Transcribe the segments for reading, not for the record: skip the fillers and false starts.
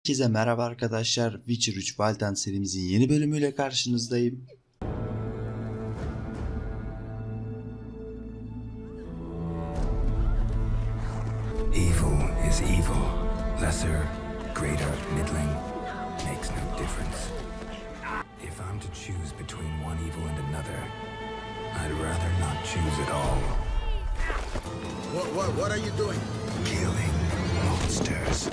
Herkese merhaba arkadaşlar. Witcher 3 Wild serimizin yeni bölümüyle karşınızdayım. Evil is evil. Lesser, greater, middling, makes no difference. If I'm to choose between one evil and another, I'd rather not choose at all. What are you doing? Killing monsters.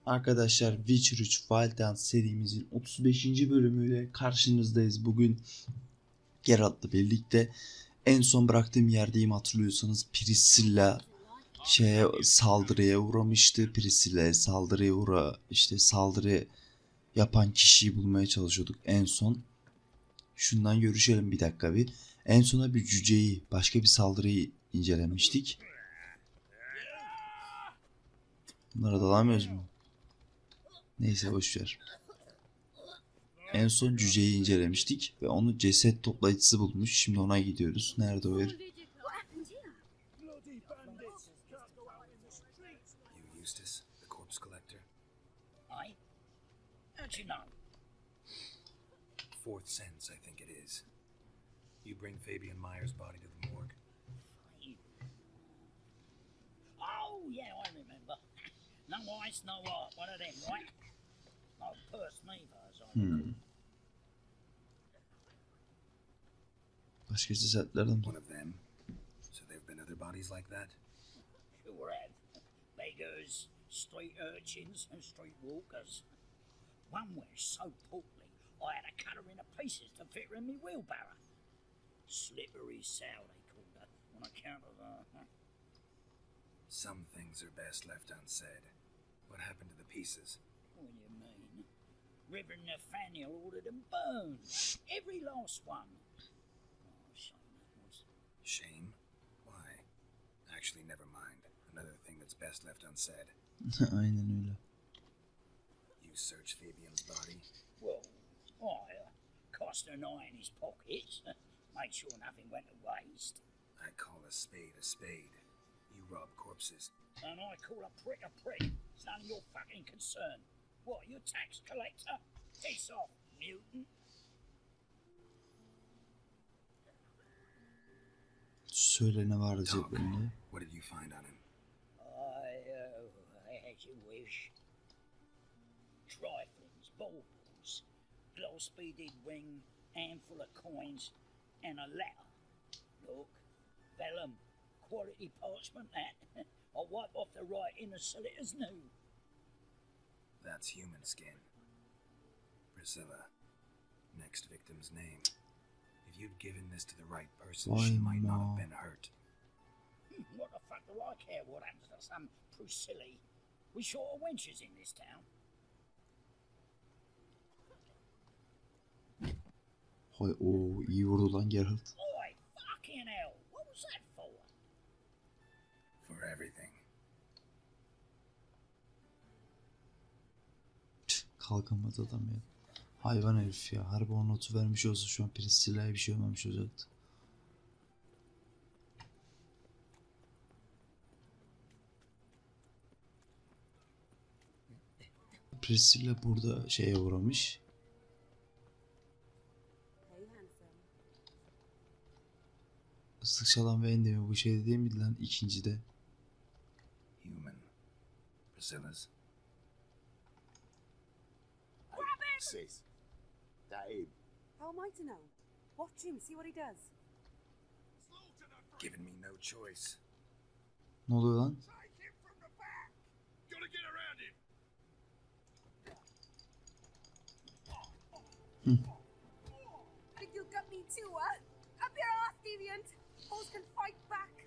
Arkadaşlar Witcher 3 Wild serimizin 35. bölümüyle karşınızdayız. Bugün Geralt'la birlikte en son bıraktığım yerdeyim, hatırlıyorsanız Priscilla saldırıya uğramıştı. Priscilla'ya saldırı yapan kişiyi bulmaya çalışıyorduk en son. Şundan görüşelim bir dakika bir. En sona bir cüceyi, başka bir saldırıyı incelemiştik. Bunlara dalamıyoruz mu? Neyse boşver. En son cüceyi incelemiştik ve onu ceset toplayıcısı bulmuş. Şimdi ona gidiyoruz. Nerede o yer? Fourth sense, I think it is. You bring Fabian Meyer's body to the morgue. Oh, yeah, I remember. No ice, no art, one of them, right? No purse neither, as I recall. Başka cesetlerden. One of them. So there have been other bodies like that? Sure have. Beggars, street urchins, and street walkers. One was so portly, I had to cut her into pieces to fit her in me wheelbarrow. Slippery sow, they called her, on account of her. Some things are best left unsaid. What happened to the pieces? What do you mean? Reverend Nathaniel ordered them burned. Every last one. Oh, shame that was. Shame? Why? Actually, never mind. Another thing that's best left unsaid. Aynen öyle. You search Fabian's body? Well, I cast an eye in his pockets. Made sure nothing went to waste. I call a spade a spade. You rob corpses. And I call a prick a prick. It's none of your fucking concern. What, you tax collector? Piss off, mutant. Söyle ne var ceplerinde? What did you find on him? As you wish. Triflings, baubles, gloss-beaded ring, handful of coins, and a letter. Look, vellum, quality parchment that. I'll wipe off the writing and sell it as new. That's human skin. Priscilla. Next victim's name. If you'd given this to the right person, she might not have been hurt. What the fuck do I care what happens to some Priscilla? We short of wenches in this town. Hay o iyi vurdu lan Geralt. Oi, fucking hell! What was that for? For everything. Kalkamadı adam ya. Hayvan herif ya. Harbi o notu vermiş olsa şu an Priscilla'ya bir şey olmamış olacaktı. Priscilla burada şeye uğramış. Islık çalan ve endemi bu şey değil miydi lan ikincide? Human. Priscilla's. Sis. Dave. How am I to know? Watch him, see what he does. Given me no choice. Ne oluyor lan? Think you'll gut me too, huh? Up your ass, deviant! Hoes can fight back!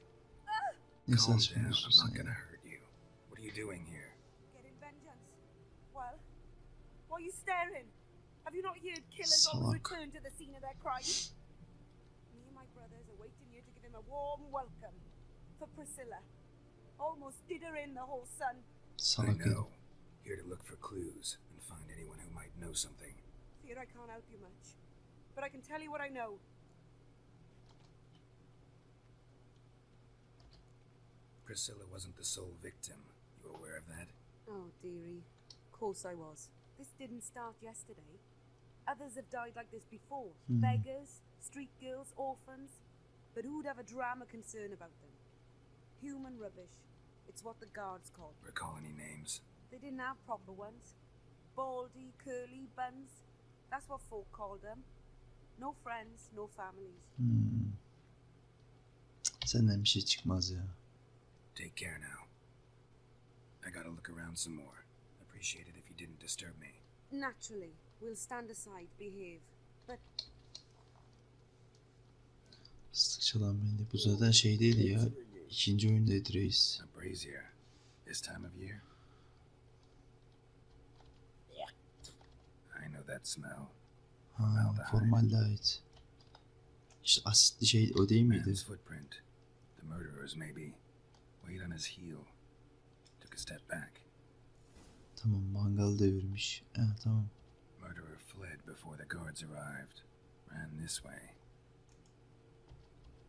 Ne Calm down, saçmalıyorsun I'm sen not gonna ya? hurt you. What are you doing here? Getting vengeance. Well, why are you staring? Have you not heard killers always Salak. return to the scene of their crime? Me and my brothers are waiting here to give him a warm welcome. For Priscilla. Almost did her in the whole sun. I Salak herif. know. Here to look for clues and find anyone who might know something. Fear I can't help you much. But but I can tell you what I know. Priscilla wasn't the sole victim. You aware of that? Oh, dearie. Of course I was. This didn't start yesterday. Others have died like this before. Beggars, street girls, orphans. But who'd have a drama concern about them? Human rubbish. It's what the guards called them. Recall any names? They didn't have proper ones. Baldy, curly, buns. That's what folk called them. No friends, no families. Senden bir şey çıkmaz ya. Take care now. I gotta look around some more. Appreciate it if you didn't disturb me. Naturally, we'll stand aside, behave. But Islık çalan bende. Bu zaten şeydeydi ya. İkinci oyundaydı reis. A brazier. This time of year? I know that smell. Ha, formaldehit. İşte asitli şey o değil miydi? Man's footprint. The murderer's maybe. Weight on his heel. Took a step back. Tamam, mangalı devirmiş. Ha, tamam. Murderer fled before the guards arrived. Ran this way.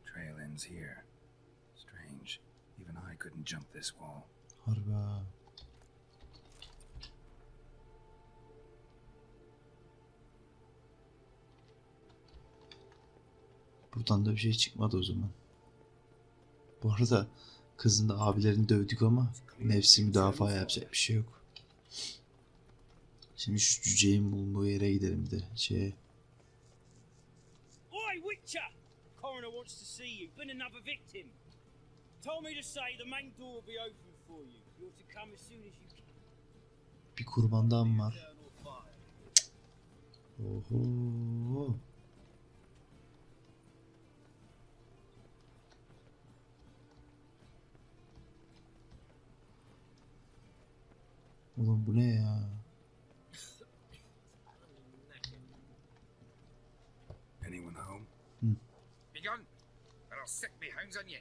Trail ends here. Strange. Even I couldn't jump this wall. Harbi ha. Buradan da bir şey çıkmadı o zaman. Bu arada kızın da abilerini dövdük ama nefsi müdafaa yapacak bir şey yok. Şimdi şu cüceğin bulunduğu yere gidelim de şeye. Oi, Witcher! Coroner wants to see you. Been another victim. Told me to say the main door will be open for you. You're to come as soon as you can. Bir kurbandan var. Oho. Oğlum bu ne ya? Anyone home? Be gone, or I'll sick me hounds on you.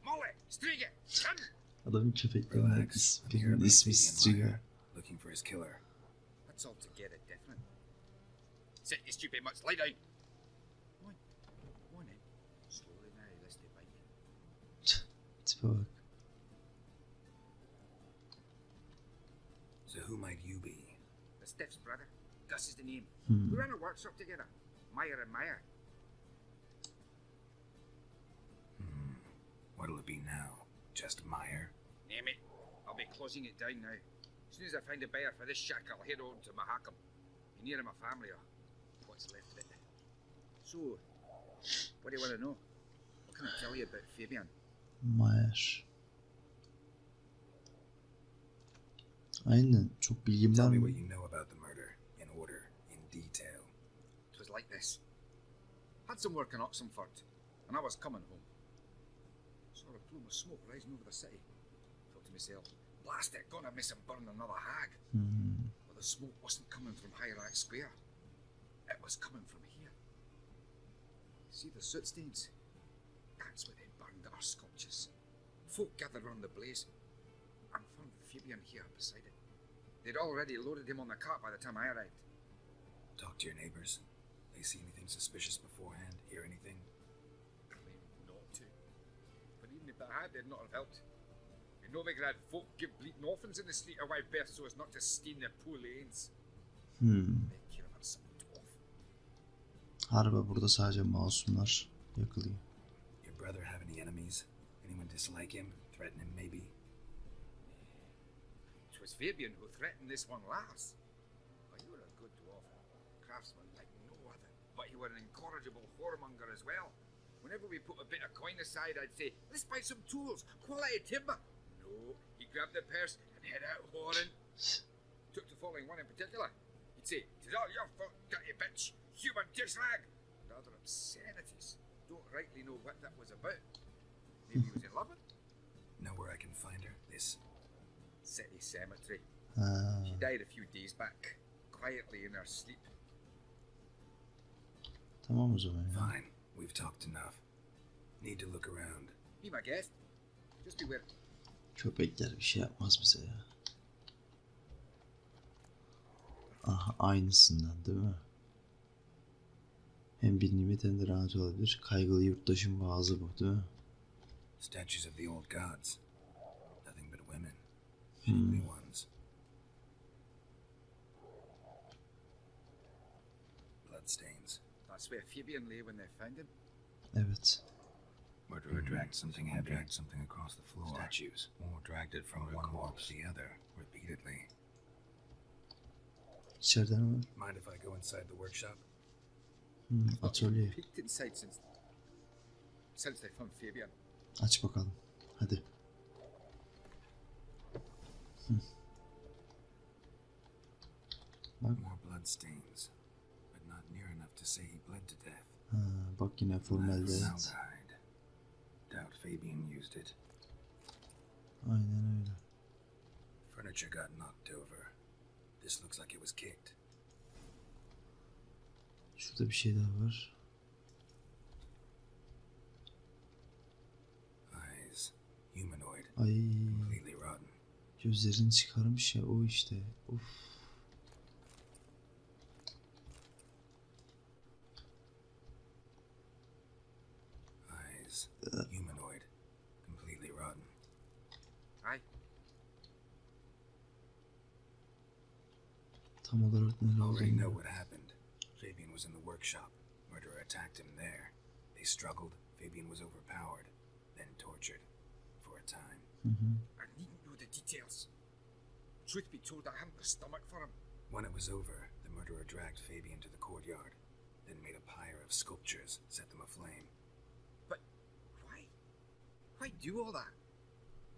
Molly, Striga, come! Adamın köpeklerinden Relax. I'm here birinin about ismi Vivian Striga. Meyer, looking for his killer. That's altogether different. Sit, you stupid mutts, lie down. One in. Slowly now, let's divide you. Tipe bak. So who might you be? The Stiff's brother. Gus is the name. Hmm. We ran a workshop together. Meyer and Meyer. What'll it be now? Just Meyer? Name it. I'll be closing it down now. As soon as I find a buyer for this shack, I'll head over to Mahakam. Be near my family or what's left of it. So, what do you want to know? What can I tell you about Fabian? Mayer. Aynen. Çok bilgim Tell var me mı? what you know about the murder, in order, in detail. It was like this. Had some work in Oxenford, and I was coming home. Saw a plume of smoke rising over the city. Thought to myself, blast it, gonna miss him burn another hag. But the smoke wasn't coming from Hierarch Square. It was coming from here. See the soot stains? That's where they burned our sculptures. Folk gathered round the blaze, and found Fabian here beside it. They'd already loaded him on the cart by the time I arrived. Talk to your neighbors. They see anything suspicious beforehand? Hear anything? Claimed not to. But even if they had, they'd not have helped. You know, they had folk give bleating orphans in the street a wide berth so as not to stain their poor lanes. They care about something to off. Harbi burada sadece masumlar yakılıyor. Your brother have any enemies? Anyone dislike him? Threaten him, maybe? It was Fabian who threatened this one last. But you were a good dwarf, craftsman like no other. But you were an incorrigible whoremonger as well. Whenever we put a bit of coin aside, I'd say, let's buy some tools, quality timber. No, he grabbed the purse and head out whoring. Took to following one in particular. He'd say, "'Tis all your fault, gutty bitch, human dish rag," and other obscenities. Don't rightly know what that was about. Maybe he was in love with her? Know where I can find her? This City cemetery. Ha. She died a few days back, quietly in her sleep. Tamam o zaman ya. Fine. We've talked enough. Need to look around. Be my guest. Just beware. Köpekler bir şey yapmaz bize ya. Aha aynısından değil mi? Hem bir nimet hem de rahat olabilir. Kaygılı yurttaşın vaazı bu değil mi? Statues of the old gods. Nothing but women. Shapely ones. Bloodstains. That's where Fabian lay when they found him. Evet. Murderer dragged something heavy, dragged something across the floor. Statues. Or dragged it from one wall to the other, repeatedly. İçeride ne var? Mind if I go inside the workshop? Atölye. Peeked inside since they found Fabian. Aç bakalım. Hadi. Bak. More bloodstains, but not near enough to say he bled to death. Ha, bak yine formaldehit. Formaldehyde. Doubt Fabian used it. Aynen öyle. Furniture got knocked over. This looks like it was kicked. Şurada bir şey daha var. Eyes. Humanoid. Ay, Completely rotten. gözlerini çıkarmış ya, o işte. Of. Eyes. Humanoid. Completely rotten. Aye. Tam olarak ne Already know oldu? what happened. Fabian was in the workshop. Murderer attacked him there. They struggled. Fabian was overpowered, then tortured for a time. I needn't know the details. Truth be told, I haven't the stomach for him. When it was over, the murderer dragged Fabian to the courtyard, then made a pyre of sculptures, set them aflame. But why? Why do all that?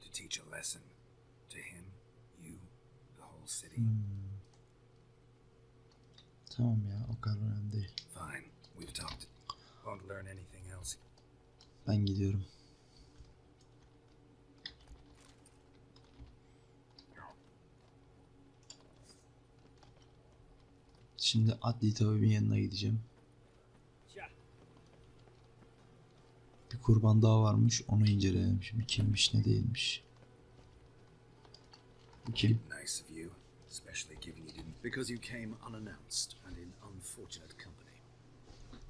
To teach a lesson. To him, you, the whole city. Tamam ya, o kadar önemli değil. Fine, we've talked. Won't learn anything else. Ben gidiyorum. Şimdi adli tabibin yanına gideceğim. Bir kurban daha varmış, onu inceleyelim. Şimdi kimmiş ne değilmiş. Bu kim? Nice of you, especially given you didn't. Because you came unannounced and in unfortunate company.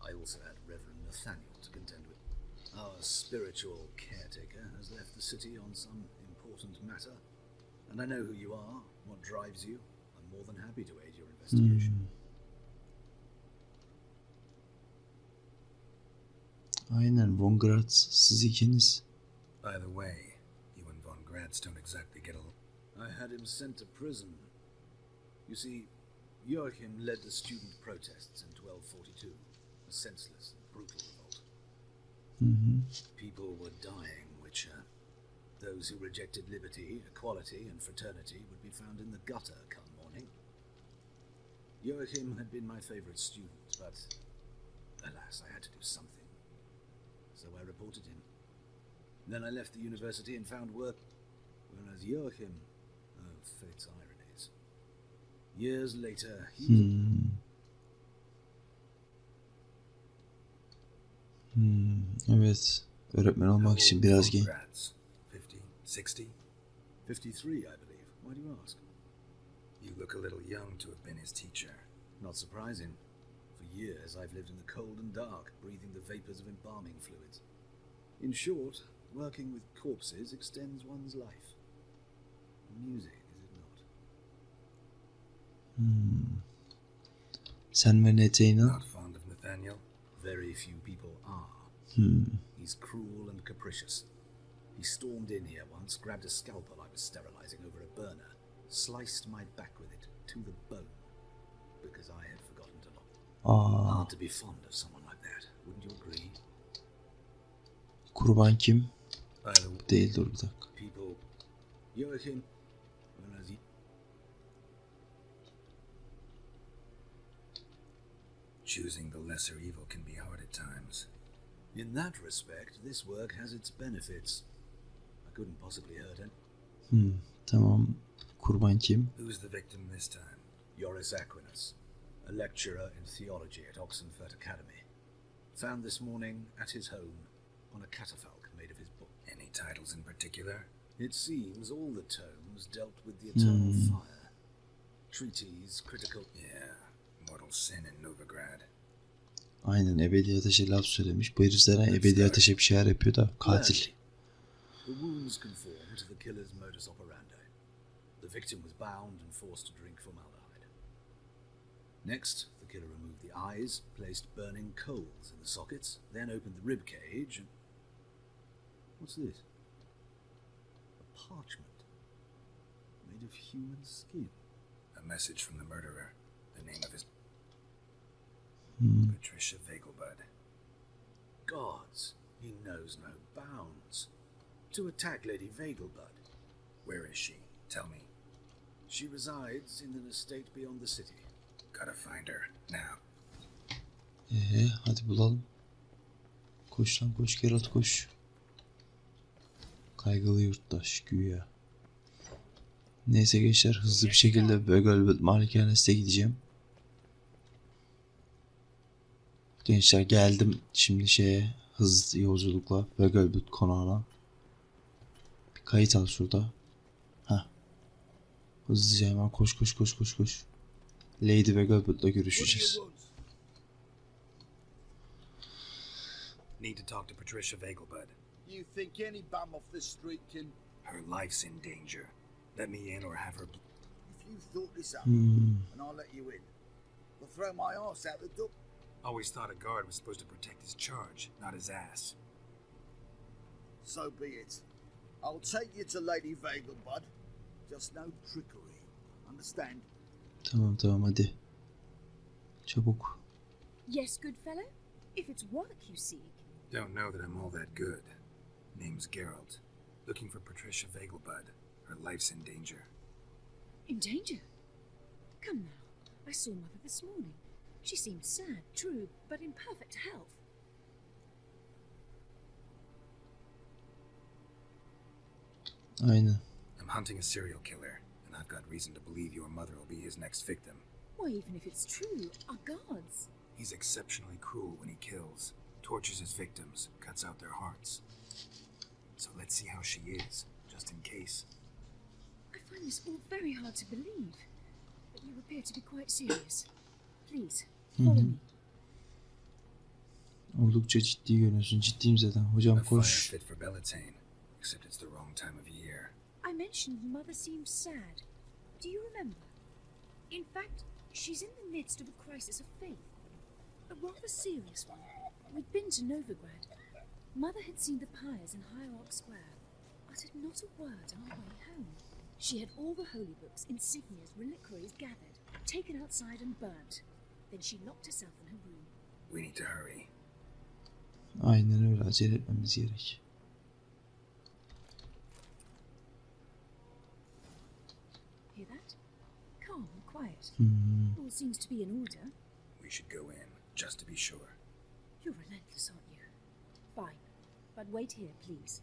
I also had Reverend Nathaniel to contend with. Our spiritual caretaker has left the city on some important matter, and I know who you are, what drives you. I'm more than happy to aid your investigation. Aynen, Von Gratz, siz ikiniz. By the way, you and Von Gratz don't exactly get along. I had him sent to prison. You see, Joachim led the student protests in 1242, a senseless and brutal revolt. People were dying, Witcher. Those who rejected liberty, equality, and fraternity would be found in the gutter come morning. Joachim had been my favorite student, but alas, I had to do something. So I reported him. Then I left the university and found work, whereas Joachim, oh, fate's ironies. Years later, he Evet, öğretmen olmak için biraz genç. 50, 60? 53, I believe. Why do you ask? You look a little young to have been his teacher. Not surprising. For years, I've lived in the cold and dark, breathing the vapors of embalming fluids. In short, working with corpses extends one's life. Music, is it not? Sen ve Neteina. Not fond of Nathaniel? Very few people are. He's cruel and capricious. He stormed in here once, grabbed a scalpel I was sterilizing over a burner, sliced my back with it to the bone, because I had forgotten to lock. Hard to be fond of someone like that, wouldn't you agree? Kurban kim? By the way, Değil, dur bir dakika. People, Joachim, whereas he... choosing the lesser evil can be hard at times. In that respect, this work has its benefits. I couldn't possibly hurt him. Tamam. Kurban kim? Who's the victim this time? Joris Aquinas, a lecturer in theology at Oxenford Academy. Found this morning at his home on a catafalque made of his book. Any titles in particular? It seems all the tomes dealt with the eternal fire. Treatise, critical... Yeah, mortal sin in Novigrad. Aynen, ebedi ateşe laf söylemiş. Bu herif zaten ebedi ateşe bir şeyler yapıyor da katil. The wounds conform to the killer's modus operandi. The victim was bound and forced to drink formaldehyde. Next, the killer removed the eyes, placed burning coals in the sockets, then opened the rib cage and... What's this? A parchment made of human skin. A message from the murderer. The name of his... Patricia Vegelbud. Gods, he knows no bounds. To attack Lady Vegelbud. Where is she? Tell me. She resides in an estate beyond the city. Gotta find her now. Hadi bulalım. Koş lan koş, Geralt koş. Kaygılı yurttaş güya. Neyse gençler, hızlı bir şekilde Vegelbud malikanesine gideceğim. Gençler geldim şimdi hızlı yolculukla Vegelbud konağına. Bir kayıt al şurada. Hızlıca hemen koş. Lady Vegelbud'la görüşeceğiz. Need to talk to Patricia Vegelbud. You think any bum off the street can... Her life's in danger. Let me in or have her... If you thought this up, and I'll let you in, I'll throw my ass out the door. Always thought a guard was supposed to protect his charge, not his ass. So be it. I'll take you to Lady Vegelbud. Just no trickery. Understand? Tamam hadi. Çabuk. Yes, good fellow? If it's work you seek. Don't know that I'm all that good. Name's Geralt. Looking for Patricia Vegelbud. Her life's in danger. In danger? Come now. I saw Mother this morning. She seemed sad, true, but in perfect health. Aynen. I'm hunting a serial killer, and I've got reason to believe your mother will be his next victim. Why, even if it's true, our guards. He's exceptionally cruel when he kills, tortures his victims, cuts out their hearts. So let's see how she is, just in case. I find this all very hard to believe, but you appear to be quite serious. Please, follow me. Oldukça ciddi görünüyorsun. Ciddiyim zaten. Hocam A fire koş. fit for Bellatane, except it's the wrong time of year. I mentioned Mother seemed sad. Do you remember? In fact, she's in the midst of a crisis of faith. A rather serious one. We'd been to Novigrad. Mother had seen the pyres in Hierarch Square, uttered not a word on our way home. She had all the holy books, insignias, reliquaries gathered, taken outside and burnt. Then she locked herself in her room. We need to hurry. Aynen öyle, acele etmemiz gerek. Hear that? Calm and quiet. All seems to be in order. We should go in, just to be sure. You're relentless, aren't you? Fine. But wait here, please.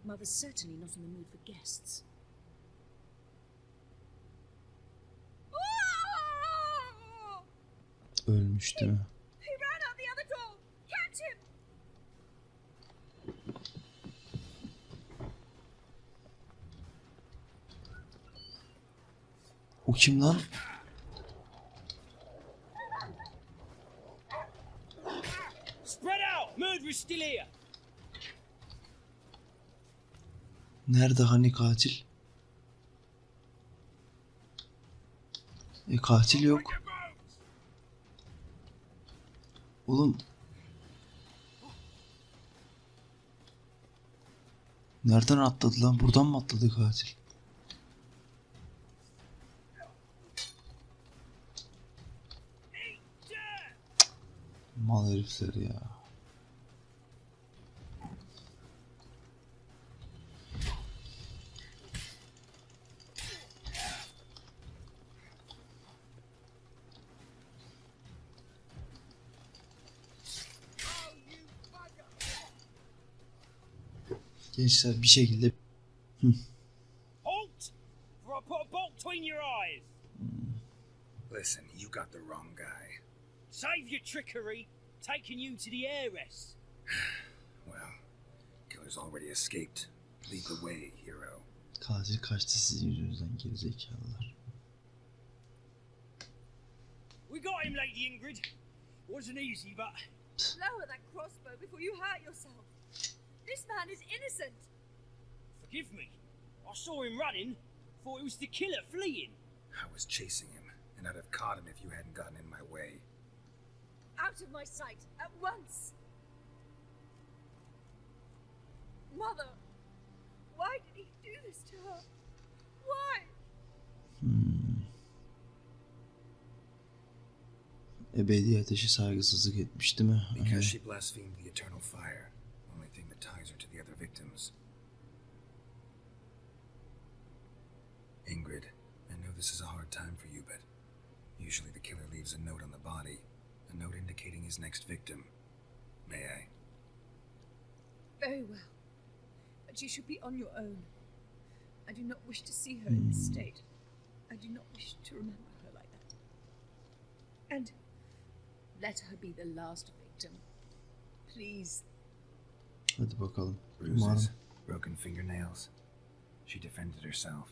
Mother's certainly not in the mood for guests. Ölmüş değil mi? He ran out the other door! Catch him! O kim lan? Spread out! Murderer's still here! Nerede hani katil? Katil yok. Oğlum. Nereden atladı lan? Buradan mı atladı katil? Mal herifler ya. Gençler bir şekilde Halt! Or I'll put a bolt between your eyes! Listen, you got the wrong guy. Save your trickery! Taking you to the heiress! Well, killer's already escaped. Lead the way, hero. katil kaçtı sizin yüzünüzden, gerizekalılar. We got him, Lady Ingrid. Wasn't easy, but Lower that crossbow before you hurt yourself. This man is innocent. Forgive me. I saw him running. Thought it was the killer fleeing. I was chasing him, and I'd have caught him if you hadn't gotten in my way. Out of my sight, at once. Mother, why did he do this to her? Why? Ebedi ateşe saygısızlık etmiş değil mi? Because she blasphemed the eternal fire, only thing that ties her to the other victims. Ingrid, I know this is a hard time for you, but usually the killer leaves a note on the body, a note indicating his next victim. May I? Very well. But you should be on your own. I do not wish to see her in this state. I do not wish to remember her like that. And let her be the last victim. Please. Hadi bakalım. Bruises, Umarım. broken fingernails. She defended herself.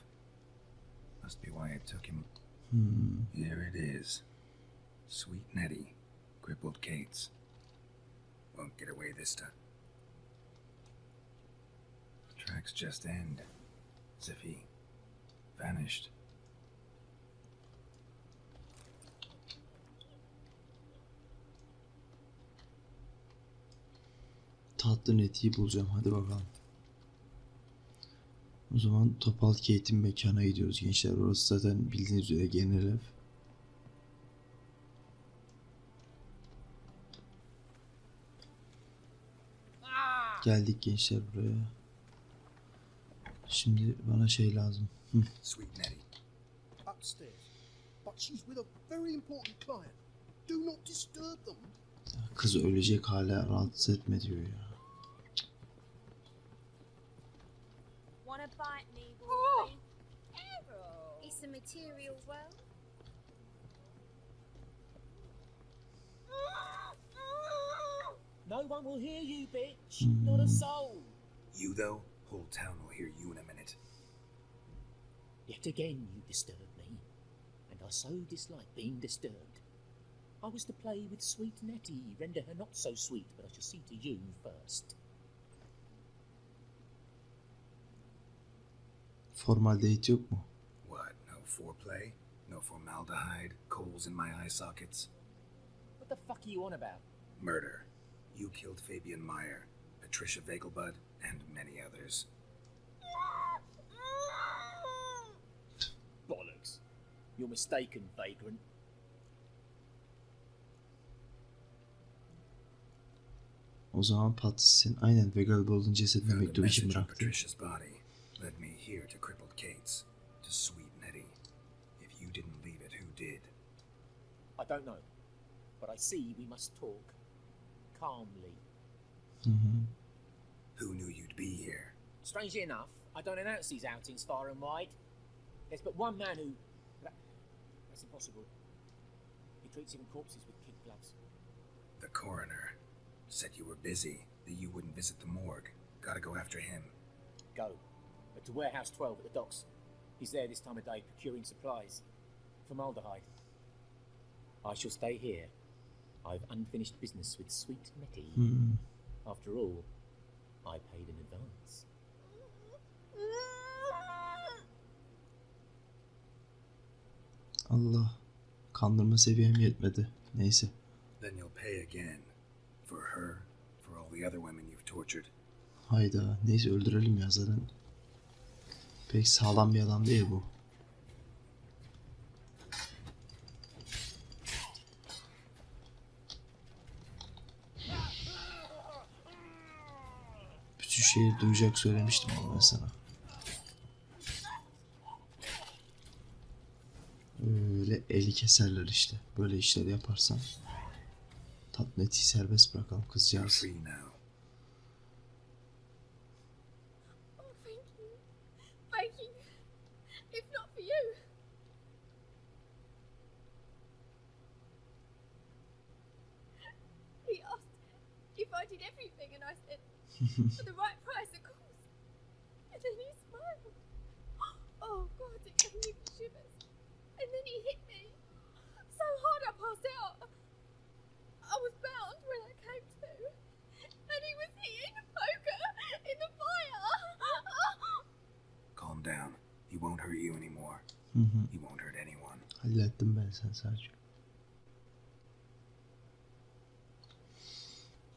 Must be why it took him. Here it is. Sweet Nettie, crippled Kate's. Won't get away this time. The tracks just end. As if he vanished. Tatlı Netti'yi bulacağım. Hadi bakalım. O zaman Topal Kate'in mekana gidiyoruz gençler. Orası zaten bildiğiniz üzere genel ev. Geldik gençler buraya. Şimdi bana şey lazım. Sweet Nettie. Upstairs. But she's with a very important client. Do not disturb them. Kız ölecek, hala rahatsız etme diyor ya. Wanna bite me, Oh! boy? Is the material well? No one will hear you, bitch. Not a soul. You, though, whole town will hear you in a minute. Yet again you disturb me, and I so dislike being disturbed. I was to play with sweet Nettie, render her not so sweet, but I shall see to you first. Formal date yok mu? What, no foreplay? No formaldehyde? Coals in my eye sockets? What the fuck are you on about? Murder. You killed Fabian Meyer, Patricia Vegelbud, and many others. Bollocks. You're mistaken, vagrant. O zaman Patrice'in aynen Vegelbud'un cesedine Found a mektubu kim message on bıraktı? Patricia's body. Led me here to crippled Kate's, to sweet Nettie. If you didn't leave it, who did? I don't know, but I see we must talk calmly. Who knew you'd be here? Strangely enough, I don't announce these outings far and wide. There's but one man who... That's impossible. He treats even corpses with kid gloves. The coroner. Said you were busy, that you wouldn't visit the morgue. Gotta go after him. Go. But to Warehouse 12 at the docks. He's there this time of day procuring supplies. Formaldehyde. I shall stay here. I've unfinished business with sweet Nettie. After all, I paid in advance. Allah. Kandırma seviyem yetmedi. Neyse. Then you'll pay again. For her, for all the other women you've tortured. Hayda. Neyse öldürelim ya zaten. Pek sağlam bir adam değil bu. Bütün şehir duyacak söylemiştim ama ben sana. Öyle eli keserler işte. Böyle işler yaparsan. Tatneti serbest bırakalım You're kızcağız. free now. Oh, thank you. Thank you. If not for you. He asked if I did everything, and I said, for the right price, of course. And then he smiled. Oh, God, it gave me the shivers. And then he hit me so hard I passed out. I was bound when I came He won't hurt anyone. Hallettim ben sen sadece.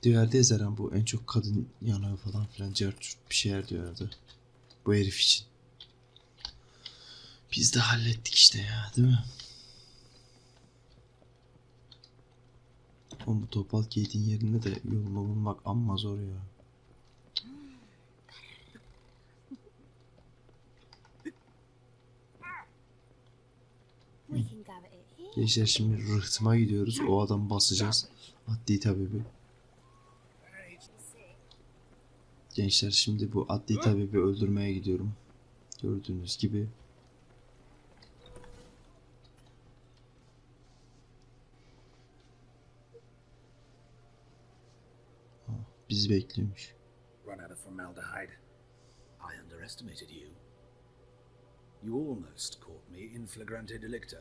Diğerde yazarım bu en çok kadın yanığı falan filan bir şeyler diyordu. Bu herif için. Biz de hallettik işte ya, değil mi? Oğlum bu topal giydiğin yerinde de yolunu bulmak amma zor ya. Gençler şimdi rıhtıma gidiyoruz. O adamı basacağız. Adli tabibi. Gençler şimdi bu adli tabibi öldürmeye gidiyorum. Gördüğünüz gibi. Bizi bekliyormuş. Run out of formaldehyde. I underestimated you. You almost caught me in flagrante delicto.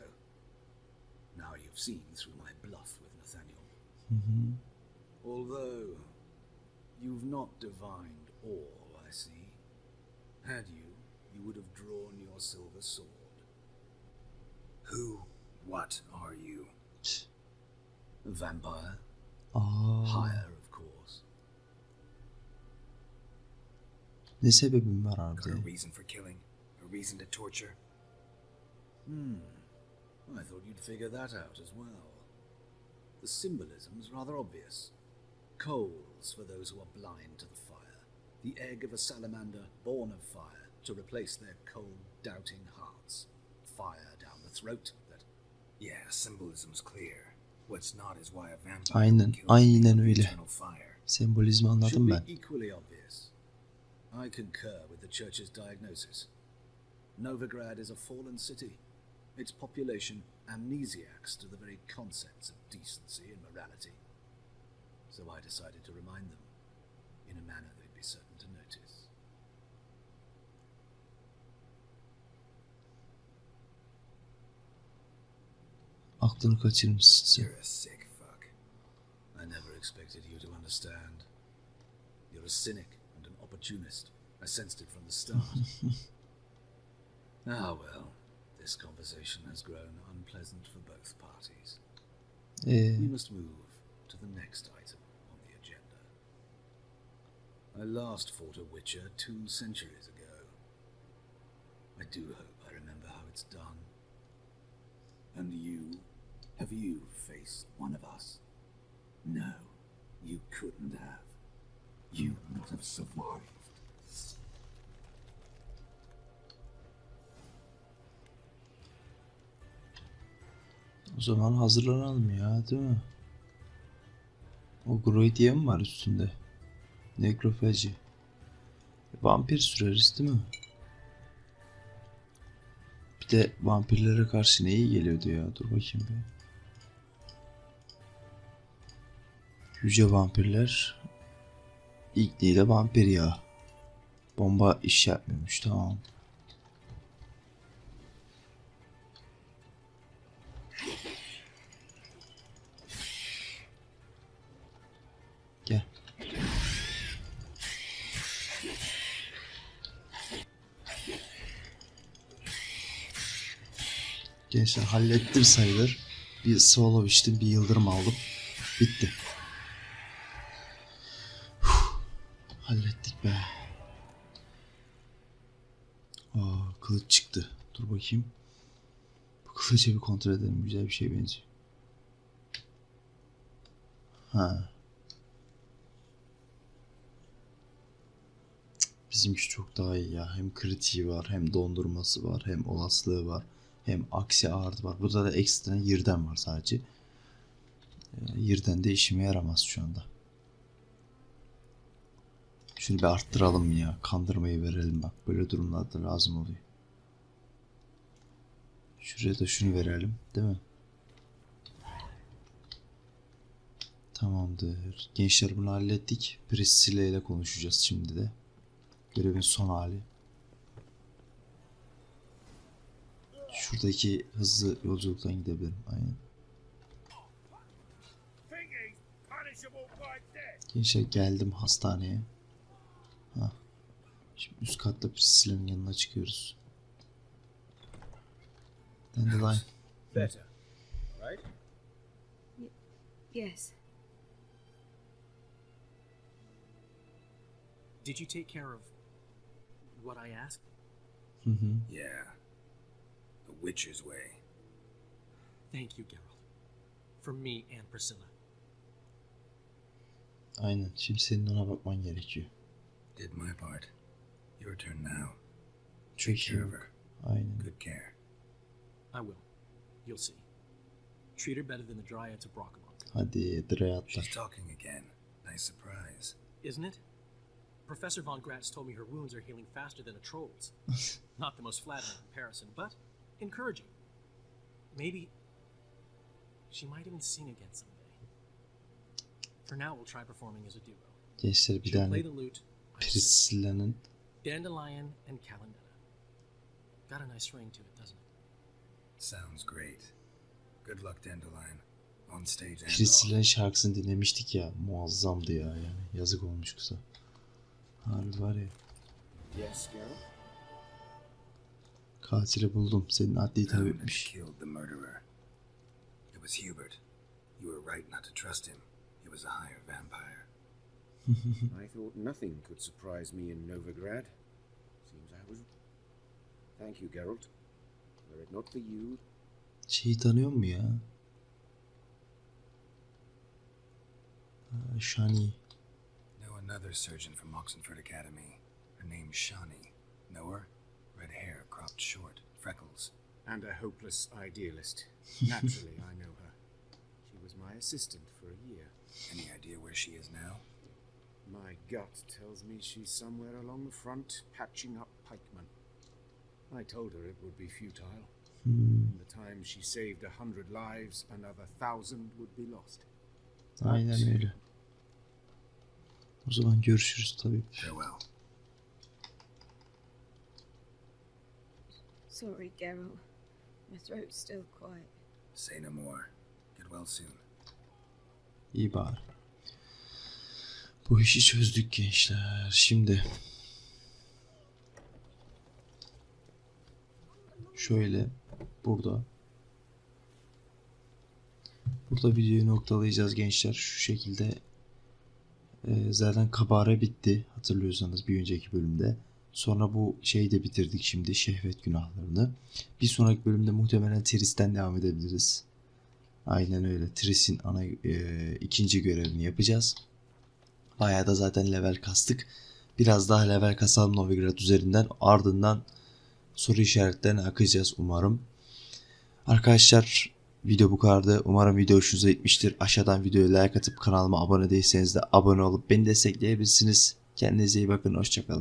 Now you've seen through my bluff with Nathaniel. Although you've not divined all, I see. Had you, you would have drawn your silver sword. Who? What are you? A vampire? Aa, Higher, of course. ne sebebim var Got abi? a reason for killing? A reason to torture? I thought you'd figure that out as well. The symbolism's rather obvious. Coals for those who are blind to the fire. The egg of a salamander born of fire to replace their cold, doubting hearts. Fire down the throat that... Yeah, symbolism's clear. What's not is why a vampire Aynen, will kill aynen with öyle. eternal fire. Sembolizmi anladım should ben. be equally obvious. I concur with the church's diagnosis. Novigrad is a fallen city. Its population amnesiacs to the very concepts of decency and morality. So I decided to remind them in a manner they'd be certain to notice. Aklını kaçırmışsın sen. You're a sick fuck. I never expected you to understand. You're a cynic and an opportunist. I sensed it from the start. Ah well, this conversation has grown unpleasant for both parties. We must move to the next item on the agenda. I last fought a witcher 2 centuries ago. I do hope I remember how it's done. And you? Have you faced one of us? No, you couldn't have. You would not have survived. O zaman hazırlanalım ya, değil mi? O Groy diye mi var üstünde? Nekrofaji. Vampir süreriz değil mi? Bir de vampirlere karşı ne iyi geliyordu ya. Dur bakayım bir. Yüce vampirler. İlk vampir ya. Bomba iş yapmıyormuş, tamam. Gel. Gençler hallettim sayılır. Bir solo içtim, bir yıldırım aldım. Bitti. Hallettik be. Aa, kılıç çıktı. Dur bakayım. Bu kılıcı bir kontrol edelim. Güzel bir şey benziyor. Ha. Bizimki çok daha iyi ya. Hem kritiği var, hem dondurması var, hem olasılığı var, hem aksi ağırdı var. Burada da ekstra yirden var sadece. Yirden de işime yaramaz şu anda. Şunu bir arttıralım ya. Kandırmayı verelim bak. Böyle durumlarda lazım oluyor. Şuraya da şunu verelim. Değil mi? Tamamdır. Gençler bunu hallettik. Priscilla ile konuşacağız şimdi de. Görevin son hali. Şuradaki hızlı yolculuktan gidebilirim. Aynen. Gençler geldim hastaneye. Ha. Şimdi üst katta Priscilla'nın yanına çıkıyoruz. Dandelion. Better, right? Yes. Did you take care of what I asked? Yeah. The witch's way. Thank you, Geralt. For me and Priscilla. Aynen. Şimdi senin ona bakman gerekiyor. Did my part. Your turn now. Çok Take iyi care of bak. her. Aynen. Good care. I will. You'll see. Treat her better than the Dryads of Brockamont. Hadi Dre atla. She's talking again. Nice surprise. Isn't it? Professor Von Gratz told me her wounds are healing faster than a troll's. Not the most flattering comparison, but encouraging. Maybe she might even sing again someday. For now, we'll try performing as a duo. Gençler bir She'll play tane the lute. I will sing. Priscilla'nın Dandelion and Calandetta. Got a nice ring to it, doesn't it? Sounds great. Good luck, Dandelion. On stage and off. Priscilla'nın şarkısını dinlemiştik ya. Muazzamdı ya yani. Yazık olmuş kıza. Harbi var ya. Yes, Geralt? Katili buldum. Senin adliyi Found and etmiş. killed the murderer. It was Hubert. You were right not to trust him. He was a higher vampire. I thought nothing could surprise me in Novigrad. Seems I was. Thank you, Geralt. Were it not for you, Şeyi tanıyor mu ya? Shani. Know another surgeon from Oxenford Academy. Her name's Shani. Know her? Red hair, cropped short, freckles. and a hopeless idealist. Naturally, I know her. She was my assistant for a year. Any idea where she is now? My gut tells me she's somewhere along the front, patching up pikemen. I told her it would be futile. In the time she saved 100 lives, another 1,000 would be lost. Aynen öyle. O zaman görüşürüz tabii. Farewell. Sorry, Geralt. My throat's still quiet. Say no more. Get well soon. İyi bari. Bu işi çözdük gençler. Şimdi şöyle burada videoyu noktalayacağız gençler. Şu şekilde zaten kabare bitti. Hatırlıyorsanız bir önceki bölümde. Sonra bu şeyi de bitirdik şimdi. Şehvet günahlarını. Bir sonraki bölümde muhtemelen Tris'ten devam edebiliriz. Aynen öyle. Tris'in ana ikinci görevini yapacağız. Bayağı da zaten level kastık. Biraz daha level kasalım Novigrad üzerinden. Ardından soru işaretlerine akacağız umarım. Arkadaşlar video bu kadardı. Umarım video hoşunuza gitmiştir. Aşağıdan videoya like atıp kanalıma abone değilseniz de abone olup beni destekleyebilirsiniz. Kendinize iyi bakın. Hoşçakalın.